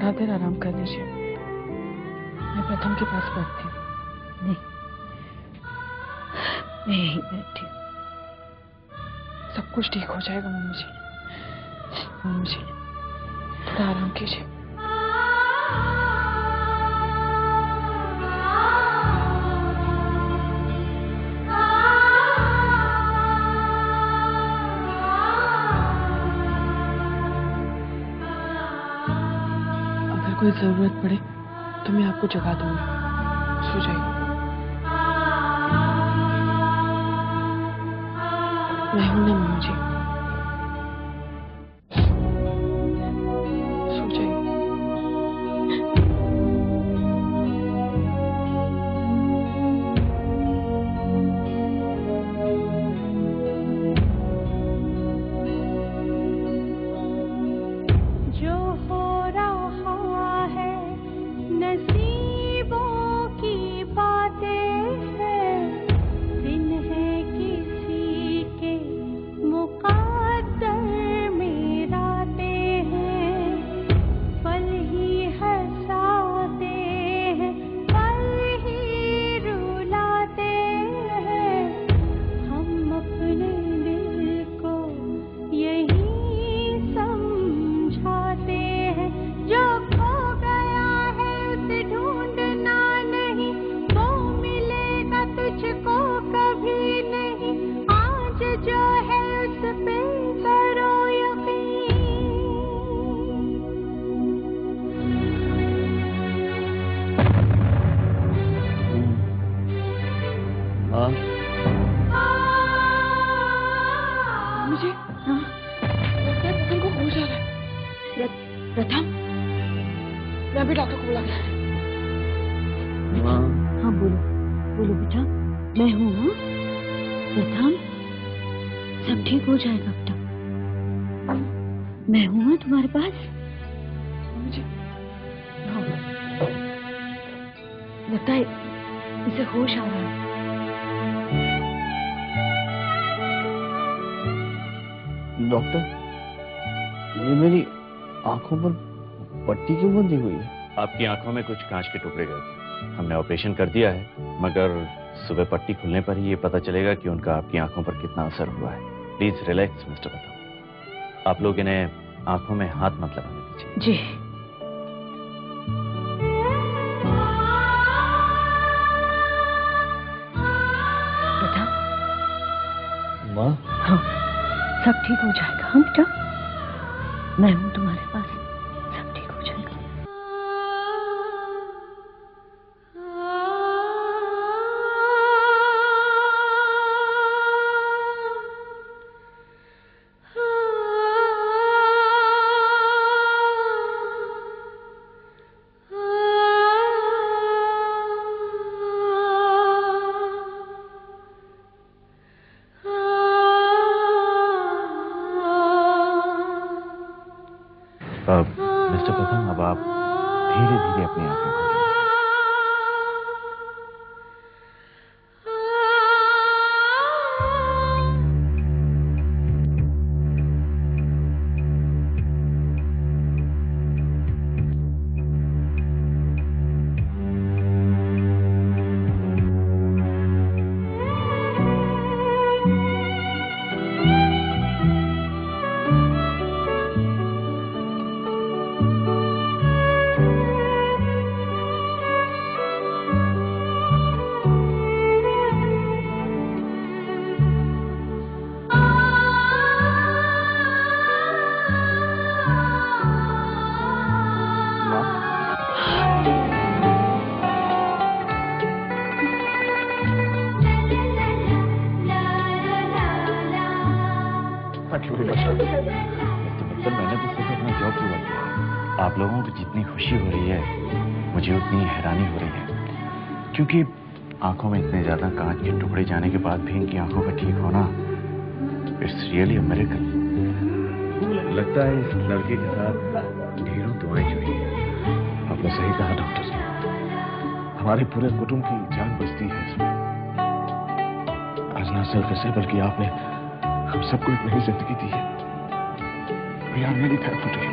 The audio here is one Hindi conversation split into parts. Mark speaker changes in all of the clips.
Speaker 1: थोड़ा देर आराम कर लीजिए, मैं प्रथम के पास बैठती हूँ।
Speaker 2: नहीं, मैं यहीं बैठी हूँ।
Speaker 1: सब कुछ ठीक हो जाएगा मम्मी जी। मम्मी जी थोड़ा आराम कीजिए। अगर कोई जरूरत पड़े तो मैं आपको जगा दूंगी, सो जाइए। मैं हूं ना मम्मी जी, सो जाइए।
Speaker 3: जो हो रहा है नसीबों की बातें हैं, दिन है किसी के मुक़द्दर में रातें हैं, पल ही हंसाते हैं, पल ही रुलाते हैं, हम अपने दिल को यही समझाते हैं। जो खो गया है उसे ढूंढना नहीं, वो मिलेगा तुझको कभी नहीं, आज जो है उस पे करो यकीन।
Speaker 4: हाँ
Speaker 1: मम्मी जी,
Speaker 2: हाँ,
Speaker 1: लगता है तुमको हो जा रहा है।
Speaker 2: प्रथम।
Speaker 1: मैं भी डॉक्टर को बुला के लाती हूँ।
Speaker 4: माँ,
Speaker 2: हाँ बोलो, बोलो बेटा, मैं हूँ। हाँ प्रथम, सब ठीक हो जाएगा बेटा, मैं हूँ तुम्हारे पास।
Speaker 1: मम्मी जी
Speaker 2: हाँ, लगता है इसे होश आ रहा है।
Speaker 4: डॉक्टर, ये मेरी आंखों पर पट्टी क्यों बंधी हुई है?
Speaker 5: आपकी आंखों में कुछ कांच के टुकड़े गए थे, हमने ऑपरेशन कर दिया है, मगर सुबह पट्टी खुलने पर ही ये पता चलेगा कि उनका आपकी आंखों पर कितना असर हुआ है। प्लीज रिलैक्स मिस्टर प्रथम, आप लोग इन्हें आंखों में हाथ मत लगाने दीजिए।
Speaker 2: जी। बेटा,
Speaker 4: माँ,
Speaker 2: हाँ, सब ठीक हो जाएगा। हाँ बेटा, मैं हूँ तुम्हारे पास, सब ठीक हो जाएगा।
Speaker 5: मिस्टर प्रथम, अब आप धीरे धीरे अपनी आंखें खोलिए। मिस्टर मैंने तो सिर्फ अपना जॉब पूरा किया है। आप लोगों को जितनी खुशी हो रही है, मुझे उतनी हैरानी हो रही है, क्योंकि आंखों में इतने ज्यादा कांच के टुकड़े जाने के बाद भी इनकी आंखों का ठीक होना, इट्स रियली अ मिरेकल। लगता है इस लड़के के साथ ढेरों दुआएं जुड़ी हैं।
Speaker 6: आपने सही कहा डॉक्टर साहब, हमारे पूरे कुटुंब की जान बचती है इसमें। आज ना सिर्फ इसे बल्कि आपने हम सबको एक नई जिंदगी दी है। We are really thankful to you.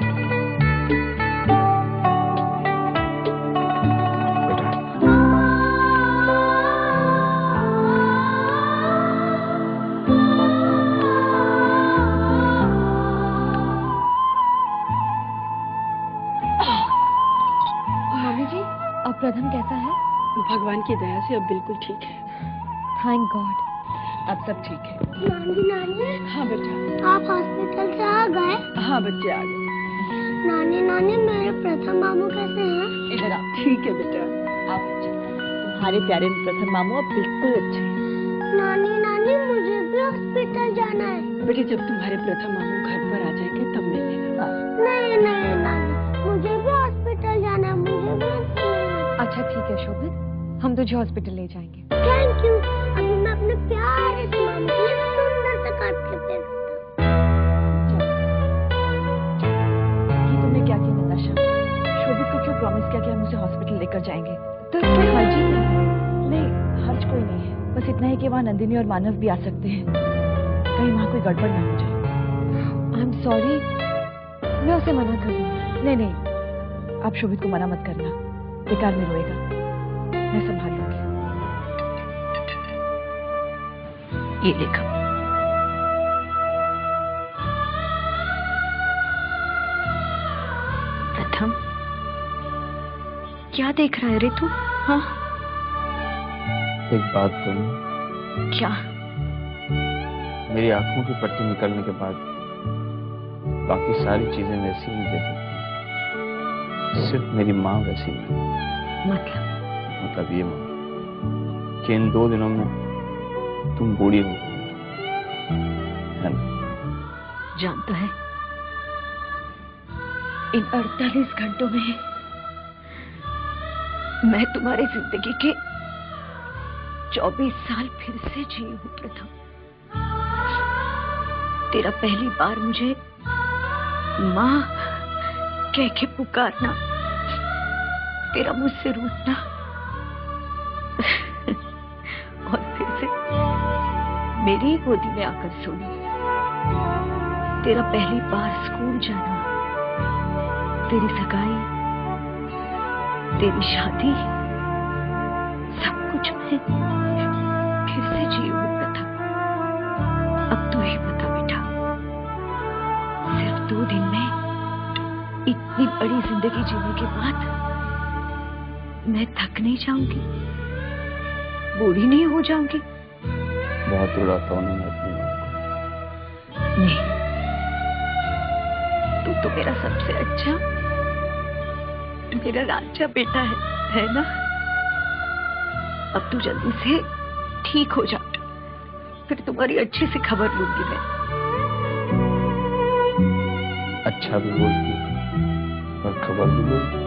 Speaker 1: भगवान की दया से अब बिल्कुल ठीक है।
Speaker 2: Thank God.
Speaker 1: अब सब ठीक है।
Speaker 3: नानी नानी,
Speaker 1: हाँ बेटा।
Speaker 3: आप हॉस्पिटल से आ गए?
Speaker 1: हाँ बच्चे आ गए।
Speaker 3: नानी नानी, मेरे प्रथम मामू कैसे हैं?
Speaker 1: इधर आओ। ठीक है बेटा, आओ बच्चे। तुम्हारे प्यारे प्रथम मामू अब बिल्कुल अच्छे हैं।
Speaker 3: नानी नानी, मुझे भी हॉस्पिटल जाना है।
Speaker 1: बेटे जब तुम्हारे प्रथम मामू घर पर आ जाएंगे तब मिल लेना।
Speaker 3: नहीं नहीं नानी, मुझे भी हॉस्पिटल जाना है, मुझे भी
Speaker 2: अच्छा ठीक है शोभित, हम तुझे हॉस्पिटल ले जाएंगे।
Speaker 3: Thank you. अभी मैं अपने प्यारे से मामू के लिए सुंदर सा कार्ड प्रिपेयर करता
Speaker 1: कि तुमने क्या किया नताशा? शोभित को क्यों प्रॉमिस किया कि हम उसे हॉस्पिटल लेकर जाएंगे? तो इसमें हर्ज ही नहीं, हर्ज कोई नहीं है। बस इतना है कि वहाँ नंदिनी और मानव भी आ सकते हैं, कहीं वहाँ कोई गड़बड़ ना हो जाए।
Speaker 2: आई एम सॉरी, मैं उसे मना कर दूंगी।
Speaker 1: नहीं नहीं, आप शोभित को मना मत करना, बेकार में रोएगा। मैं संभाल लूंगी। ये देखो।
Speaker 2: प्रथम, क्या देख रहा है रे तू? हाँ
Speaker 4: एक बात कहूँ?
Speaker 2: क्या?
Speaker 4: मेरी आंखों की पट्टी निकलने के बाद बाकी सारी चीजें वैसी ही जैसी थी, सिर्फ मेरी माँ वैसी नहीं। मतलब ये माँ कि इन 2 दिनों में तुम बूढ़ी हो गई है ना?
Speaker 2: जानता है, इन 48 घंटों में मैं तुम्हारी जिंदगी के 24 साल फिर से जी हूं प्रथम। तेरा पहली बार मुझे माँ कह के पुकारना, तेरा मुझसे रूठना और फिर से मेरी गोदी में आकर सोना, तेरा पहली बार स्कूल जाना, तेरी सगाई, तेरी शादी, सब कुछ मैं फिर से जी हूं प्रथम। अब तू ही बता बेटा, सिर्फ 2 दिन में इतनी बड़ी जिंदगी जीने के बाद मैं थक नहीं जाऊंगी, बूढ़ी नहीं हो जाऊंगी?
Speaker 4: बहुत रुलाता हूँ मैं अपनी माँ को।
Speaker 2: नहीं, तू तो मेरा सबसे अच्छा, मेरा राजा बेटा है ना? अब तू जल्दी से ठीक हो जा, फिर तुम्हारी अच्छी सी खबर लूंगी मैं।
Speaker 4: अच्छा भी बोलती और खबर भी बोलती।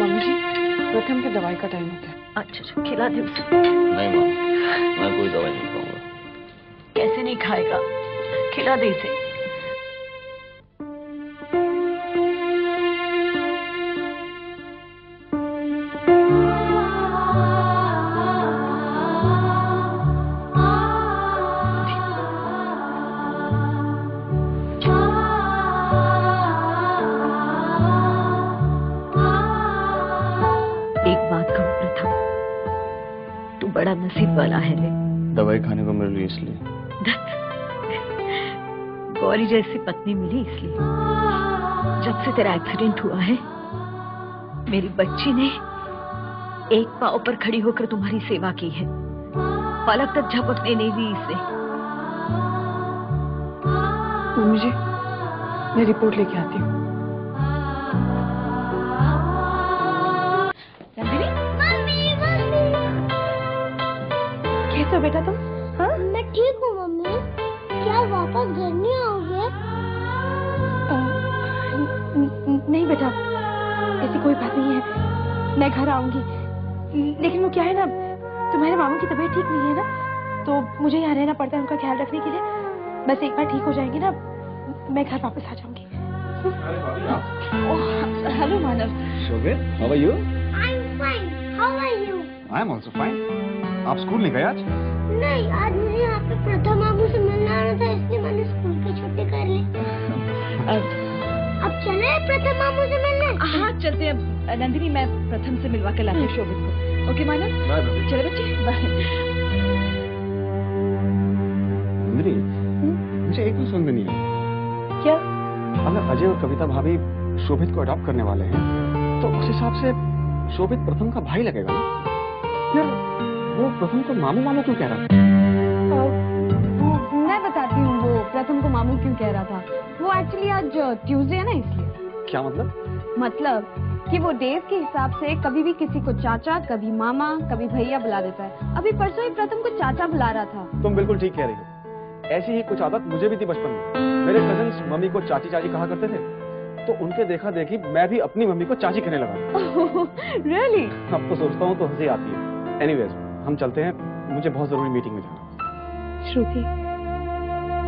Speaker 1: मम्मी जी, प्रथम की दवाई का टाइम होता है।
Speaker 2: अच्छा खिला दे उसे।
Speaker 4: नहीं माँ, मैं कोई दवाई नहीं खाऊंगा।
Speaker 2: कैसे नहीं खाएगा? खिला दे इसे। एक बात कहूँ प्रथम, तू बड़ा नसीब वाला है रे।
Speaker 4: दवाई खाने को मिल रही इसलिए।
Speaker 2: गौरी जैसी पत्नी मिली इसलिए। जब से तेरा एक्सीडेंट हुआ है, मेरी बच्ची ने एक पांव पर खड़ी होकर तुम्हारी सेवा की है, पलक तक झपकने नहीं दी इसे।
Speaker 1: मम्मी जी, मैं रिपोर्ट लेके आती हूँ। नंदिनी, कैसे हो बेटा तुम? हाँ?
Speaker 3: मैं ठीक हूँ मम्मी। क्या वापस घर नहीं आओगे?
Speaker 1: नहीं बेटा, ऐसी कोई बात नहीं है, मैं घर आऊंगी। लेकिन वो क्या है ना, तुम्हारे मामू की तबीयत ठीक नहीं है ना, तो मुझे यहाँ रहना पड़ता है उनका ख्याल रखने के लिए। बस एक बार ठीक हो जाएंगे ना, मैं घर वापस आ जाऊंगी। Hello Manav.
Speaker 6: Shobhit, how are you?
Speaker 3: I'm fine. How are you?
Speaker 6: I am also fine. आप स्कूल नहीं गए आज?
Speaker 3: नहीं, आज मुझे यहाँ पे प्रथम मामू से मिलना आना था, इसलिए मैंने स्कूल की छुट्टी कर ली। अब चले प्रथम मामू से मिलने?
Speaker 1: हाँ चलते हैं। नंदिनी, मैं प्रथम से मिलवा के लाती हूँ शोभित को। ओके मानव,
Speaker 6: बाय बाय।
Speaker 1: चलो बच्चे, बाय।
Speaker 7: अंजलि, मुझे एक भी समझ में नहीं आया।
Speaker 1: क्या?
Speaker 7: अगर अजय और कविता भाभी शोभित को अडॉप्ट करने वाले हैं तो उस हिसाब से शोभित प्रथम का भाई लगेगा ना? फिर वो प्रथम को मामू मामू क्यों कह रहा था?
Speaker 1: मैं बताती हूँ वो प्रथम को मामू क्यों कह रहा था। वो एक्चुअली आज ट्यूसडे है ना, इसलिए।
Speaker 7: क्या मतलब?
Speaker 1: मतलब कि वो डेज के हिसाब से कभी भी किसी को चाचा, कभी मामा, कभी भैया बुला देता है। अभी परसों ही प्रथम को चाचा बुला रहा था।
Speaker 7: तुम बिल्कुल ठीक कह रही हो। ऐसी ही कुछ आदत मुझे भी थी बचपन में। मेरे कजिन्स मम्मी को चाची चाची कहा करते थे, तो उनके देखा देखी मैं भी अपनी मम्मी को चाची कहने लगा।
Speaker 1: रियली?
Speaker 7: अब तो सोचता हूँ तो हंसी आती है। एनीवेज, हम चलते हैं, मुझे बहुत जरूरी मीटिंग में जाना।
Speaker 1: श्रुति,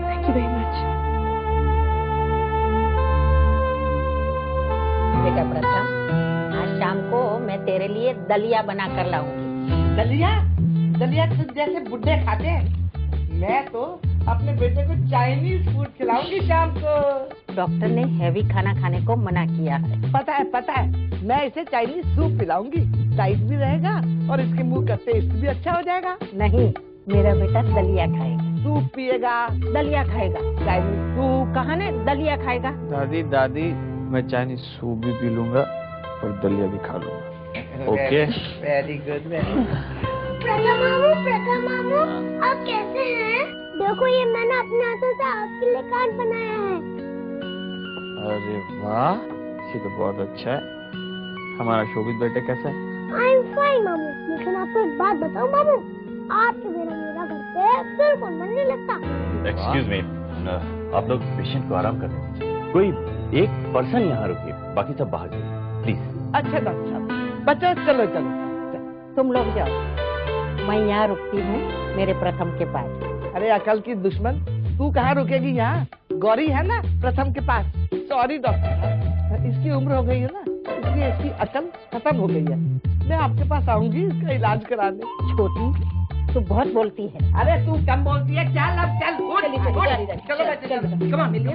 Speaker 1: थैंक यू वेरी मच।
Speaker 8: बेटा प्रथम, आज शाम को मैं तेरे लिए दलिया बना कर लाऊंगी।
Speaker 9: दलिया? दलिया खुद जैसे बुड्ढे खाते हैं। मैं तो अपने बेटे को चाइनीज फूड खिलाऊंगी शाम को।
Speaker 8: डॉक्टर ने हैवी खाना खाने को मना किया है।
Speaker 9: पता है। मैं इसे चाइनीज सूप पिलाऊंगी। टाइट भी रहेगा और इसके मुंह का टेस्ट भी अच्छा हो जाएगा।
Speaker 8: नहीं, मेरा बेटा दलिया खाएगा।
Speaker 9: सूप पिएगा,
Speaker 8: दलिया खाएगा।
Speaker 9: Chinese soup.
Speaker 8: कहा ने दलिया खाएगा।
Speaker 4: दादी, मैं चाइनीज सूप भी पी लूंगा और दलिया भी खा लूंगा। Okay?
Speaker 9: Very good, very good.
Speaker 3: प्रथम मामू, आप कैसे हैं? देखो, ये मैंने अपने हाथों से आपके लिए कार्ड बनाया है।
Speaker 4: अरे वाह, ये तो बहुत अच्छा है। हमारा शोभित बेटे कैसा है?
Speaker 3: आई एम फाइन मामू, लेकिन आपको एक बात बताऊं मामू, आपके बिना मेरा घर पे बिल्कुल मन नहीं लगता।
Speaker 5: एक्सक्यूज मी, आप लोग पेशेंट को आराम करने दीजिए। कोई एक पर्सन यहाँ रुकिए, बाकी सब बाहर जाइए प्लीज।
Speaker 9: अच्छा डॉक्टर साहब, बच्चों चलो।
Speaker 8: तुम लोग जाओ, मैं यहाँ रुकती हूँ मेरे प्रथम के पास।
Speaker 9: अरे अकल की दुश्मन, तू कहाँ रुकेगी यहाँ? गौरी है ना प्रथम के पास। सॉरी डॉक्टर साहब, इसकी उम्र हो गई है ना, इसलिए इसकी अकल खत्म हो गई है। मैं आपके पास आऊंगी इसका इलाज कराने।
Speaker 8: छोटी, तू बहुत बोलती है।
Speaker 9: अरे तू कम बोलती है। चल अब चल, चलो बच्चे, कम ऑन मिलिए।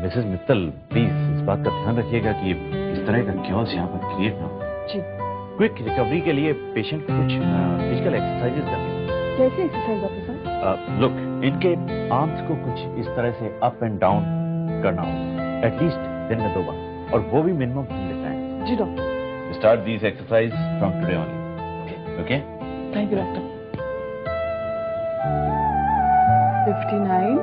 Speaker 5: मिसेस मित्तल, प्लीज इस बात का ध्यान रखिएगा कि इस तरह का क्योस यहाँ पर क्रिएट ना हो।
Speaker 1: जी।
Speaker 5: क्विक रिकवरी के लिए पेशेंट को कुछ फिजिकल एक्सरसाइजेस करनी होंगी।
Speaker 1: कैसे एक्सरसाइज डॉक्टर साहब?
Speaker 5: लुक, इनके आर्म्स को कुछ इस तरह से अप एंड डाउन करना होगा, एटलीस्ट दिन में 2 बार, और वो भी मिनिमम 3 टाइम।
Speaker 1: जी doctor.
Speaker 5: Start this exercise from today only. Okay?
Speaker 1: Thank you doctor. 59,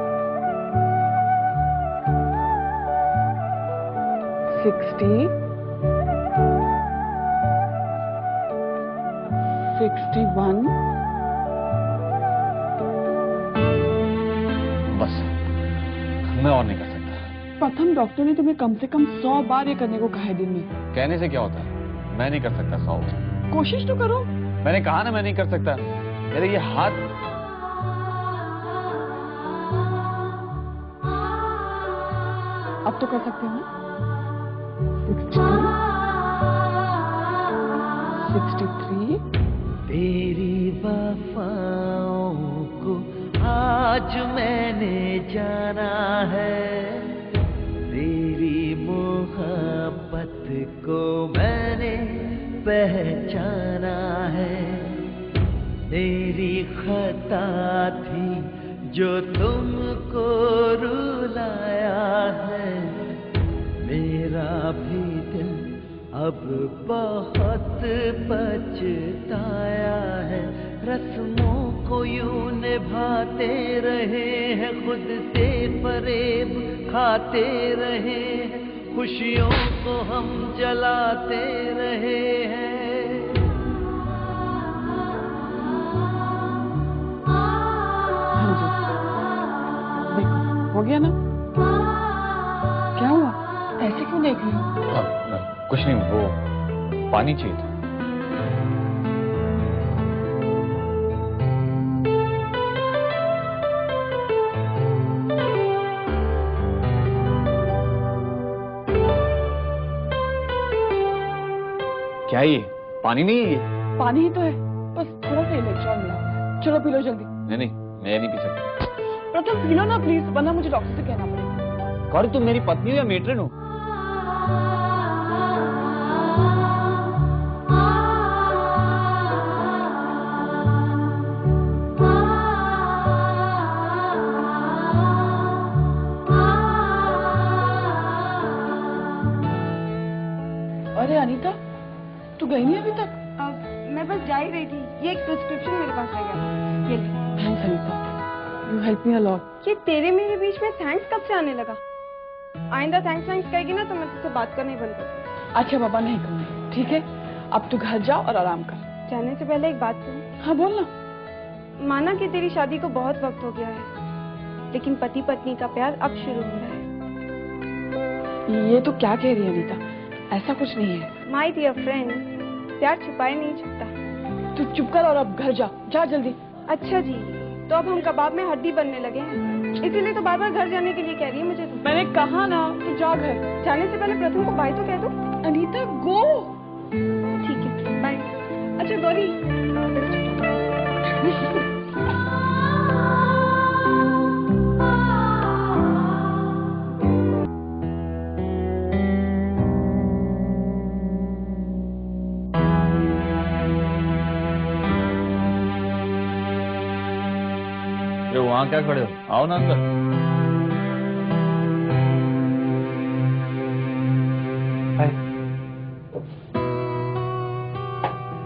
Speaker 1: 60, 61।
Speaker 5: बस, मैं और नहीं कर सकता।
Speaker 1: प्रथम, डॉक्टर ने तुम्हें कम से कम 100 बार ये करने को कहा है दिन में।
Speaker 4: कहने से क्या होता है? मैं नहीं कर सकता 100 बार।
Speaker 1: कोशिश तो करो।
Speaker 4: मैंने कहा ना मैं नहीं कर सकता। मेरे ये हाथ
Speaker 1: अब तो कर सकते हो ना? 63।
Speaker 9: तेरी वफाओं को आज मैंने जाना है, तेरी मोहब्बत को मैंने पहचाना है। तेरी खता थी जो तुमको रुलाया है, मेरा भी दिल अब बहुत पछताया है। रस्मों को यूं निभाते रहे हैं, खुद से फरेब खाते रहे हैं, खुशियों को हम जलाते रहे हैं।
Speaker 1: हाँ जी, देखो हो गया ना? क्या हुआ? ऐसे क्यों देख रही हो?
Speaker 4: कुछ नहीं, वो पानी चाहिए था। क्या ये पानी नहीं है? ये
Speaker 1: पानी ही तो है, बस थोड़ा सा इलेक्ट्रॉन मिला। चलो पी लो जल्दी।
Speaker 4: नहीं, मैं नहीं पी सकता।
Speaker 1: प्रथम पी लो ना प्लीज, वरना मुझे डॉक्टर से कहना पड़ेगा।
Speaker 4: गौरी, तुम मेरी पत्नी हो या मेट्रन हो?
Speaker 10: अनीता, तू गई नहीं अभी तक?
Speaker 1: मैं बस जा ही रही थी, ये एक प्रिस्क्रिप्शन मेरे पास रह गया। ये ले।
Speaker 10: Thanks Anita, you help me a lot.
Speaker 1: ये तेरे मेरे बीच में थैंक्स कब से आने लगा? आइंदा थैंक्स कहेगी ना तो मैं तुझसे बात करना ही बंद कर दूंगी।
Speaker 10: अच्छा बाबा, नहीं कहूँगी, ठीक है? अब तू घर जा और आराम कर।
Speaker 1: जाने से पहले एक बात सुन।
Speaker 10: हाँ बोल ना।
Speaker 1: माना कि तेरी शादी को बहुत वक्त हो गया है, लेकिन पति पत्नी का प्यार अब शुरू हो रहा है।
Speaker 10: ये तो क्या कह रही है अनीता? ऐसा कुछ नहीं है।
Speaker 1: माय डियर फ्रेंड, प्यार छुपाए नहीं छुपता।
Speaker 10: तू चुप कर और अब घर जा, जा जल्दी।
Speaker 1: अच्छा जी, तो अब हम कबाब में हड्डी बनने लगे हैं, इसीलिए तो बार बार घर जाने के लिए कह रही है मुझे।
Speaker 10: मैंने कहा ना तू जा घर।
Speaker 1: जाने से पहले प्रथम को बाय तो कह दो।
Speaker 10: अनीता गो।
Speaker 1: ठीक है, बाय।
Speaker 10: अच्छा गौरी,
Speaker 4: वहां क्या खड़े हो? आओ ना अंदर।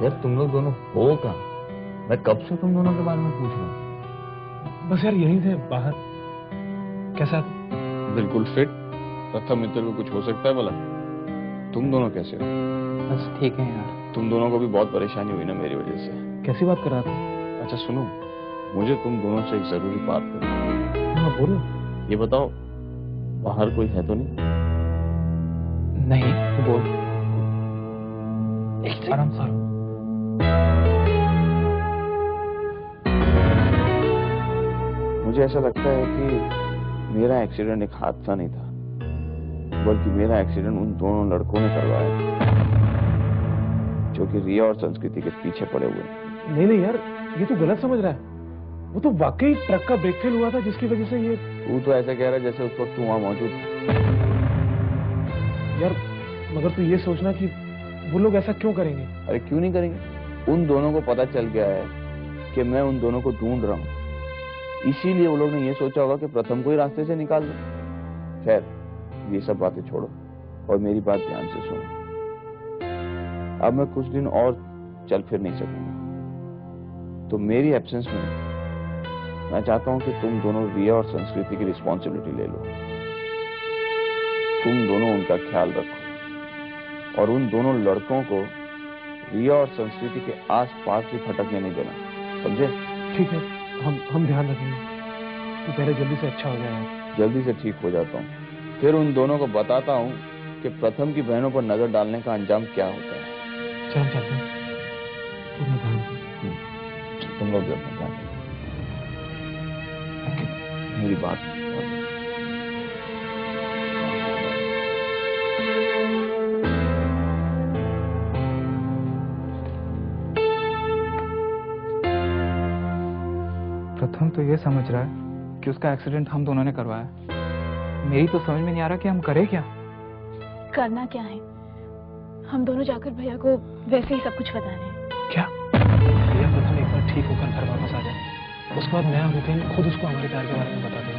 Speaker 4: यार तुम लोग दोनों हो कहाँ? मैं कब से तुम दोनों के बारे में पूछ रहा हूँ।
Speaker 6: बस यार यही थे बाहर। कैसा?
Speaker 7: बिल्कुल फिट। प्रथम मित्र को कुछ हो सकता है भला? तुम दोनों कैसे हो?
Speaker 4: बस ठीक है यार।
Speaker 7: तुम दोनों को भी बहुत परेशानी हुई ना मेरी वजह से।
Speaker 6: कैसी बात कर रहा था?
Speaker 7: अच्छा सुनो, मुझे तुम दोनों से एक जरूरी बात करनी है।
Speaker 6: हाँ बोलो।
Speaker 7: ये बताओ, बाहर कोई है तो नहीं?
Speaker 6: नहीं, तू बोल। आराम से।
Speaker 7: मुझे ऐसा लगता है कि मेरा एक्सीडेंट एक हादसा नहीं था, बल्कि मेरा एक्सीडेंट उन दोनों लड़कों ने करवाया जो कि रिया और संस्कृति के पीछे पड़े हुए हैं।
Speaker 6: नहीं यार, ये तो गलत समझ रहा है। वो तो वाकई ट्रक का ब्रेक फेल हुआ था जिसकी वजह से ये।
Speaker 7: तू तो ऐसा कह रहा है जैसे उस वक्त तू वहां मौजूद था।
Speaker 6: यार मगर तू ये सोचना कि वो लोग ऐसा क्यों करेंगे?
Speaker 7: अरे क्यों नहीं करेंगे? उन दोनों को पता चल गया है कि मैं उन दोनों को ढूंढ रहा हूँ, इसीलिए वो लोग ने ये सोचा होगा कि प्रथम को ही रास्ते से निकाल दो। खैर ये सब बातें छोड़ो और मेरी बात ध्यान से सुनो। अब मैं कुछ दिन और चल फिर नहीं सकूंगा, तो मेरी एब्सेंस में मैं चाहता हूं कि तुम दोनों रिया और संस्कृति की रिस्पॉन्सिबिलिटी ले लो। तुम दोनों उनका ख्याल रखो और उन दोनों लड़कों को रिया और संस्कृति के आस-पास भी भटकने नहीं देना, समझे?
Speaker 6: ठीक है, हम ध्यान रखेंगे। तो पहले जल्दी से अच्छा हो जाए।
Speaker 7: जल्दी से ठीक हो जाता हूँ, फिर उन दोनों को बताता हूँ कि प्रथम की बहनों पर नजर डालने का अंजाम क्या होता है।
Speaker 6: चल चलते हैं।
Speaker 7: तुम लोग भी अपना ध्यान रखो। मेरी बात
Speaker 11: प्रथम तो ये समझ रहा है कि उसका एक्सीडेंट हम दोनों ने करवाया। मेरी तो समझ में नहीं आ रहा कि हम करें क्या।
Speaker 1: करना क्या है? हम दोनों जाकर भैया को वैसे ही सब कुछ बता रहे हैं।
Speaker 6: क्या? भैया प्रथम एक बार ठीक होकर घर वापस आ जाए, उसके बाद मैं और नितिन खुद उसको हमारे प्यार के बारे में बता दें।